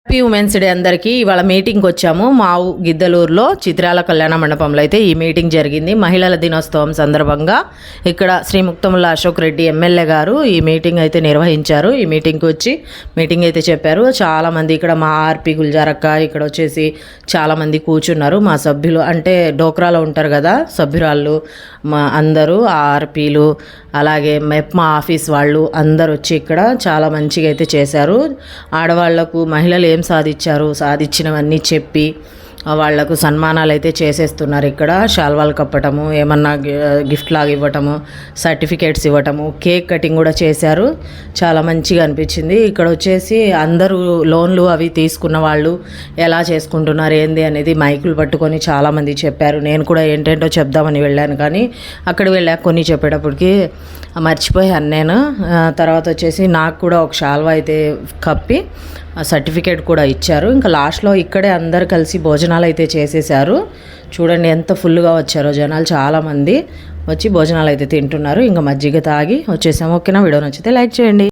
Happy women's day అందరికీ. ఇవాళ మీటింగ్కి వచ్చాము. మా గిద్దలూరులో చిత్రాల కళ్యాణ మండపంలో అయితే ఈ మీటింగ్ జరిగింది. మహిళల దినోత్సవం సందర్భంగా ఇక్కడ శ్రీ ముక్తముల అశోక్ రెడ్డి ఎమ్మెల్యే గారు ఈ మీటింగ్ అయితే నిర్వహించారు. ఈ మీటింగ్కి వచ్చి మీటింగ్ అయితే చెప్పారు. చాలామంది ఇక్కడ మా ఆర్పి గుల్జారక్క ఇక్కడ వచ్చేసి చాలామంది కూర్చున్నారు. మా సభ్యులు అంటే డోక్రాలో ఉంటారు కదా సభ్యురాళ్ళు, మా అందరూ ఆర్పీలు అలాగే మెప్మా ఆఫీస్ వాళ్ళు అందరు వచ్చి ఇక్కడ చాలా మంచిగా అయితే చేశారు. ఆడవాళ్లకు మహిళలు ఏం సాధించారు, సాధించినవన్నీ చెప్పి వాళ్లకు సన్మానాలు అయితే చేసేస్తున్నారు. ఇక్కడ శాల్వాలు కప్పటము, ఏమన్నా గిఫ్ట్ లాగా ఇవ్వటము, సర్టిఫికేట్స్ ఇవ్వటము, కేక్ కటింగ్ కూడా చేశారు. చాలా మంచిగా అనిపించింది. ఇక్కడ వచ్చేసి అందరూ లోన్లు అవి తీసుకున్న వాళ్ళు ఎలా చేసుకుంటున్నారు ఏంది అనేది మైకులు పట్టుకొని చాలామంది చెప్పారు. నేను కూడా ఏంటంటో చెప్దామని వెళ్ళాను, కానీ అక్కడికి వెళ్ళాక కొన్ని చెప్పేటప్పటికి మర్చిపోయాను నేను. తర్వాత వచ్చేసి నాకు కూడా ఒక శాల్వా అయితే కప్పి సర్టిఫికేట్ కూడా ఇచ్చారు. ఇంకా లాస్ట్లో ఇక్కడే అందరు కలిసి భోజనాలు అయితే చేసేసారు. చూడండి ఎంత ఫుల్గా వచ్చారో జనాలు, చాలామంది వచ్చి భోజనాలు అయితే తింటున్నారు. ఇంకా మజ్జిగ తాగి వచ్చేసాము. ఓకేనా, వీడియో నచ్చితే లైక్ చేయండి.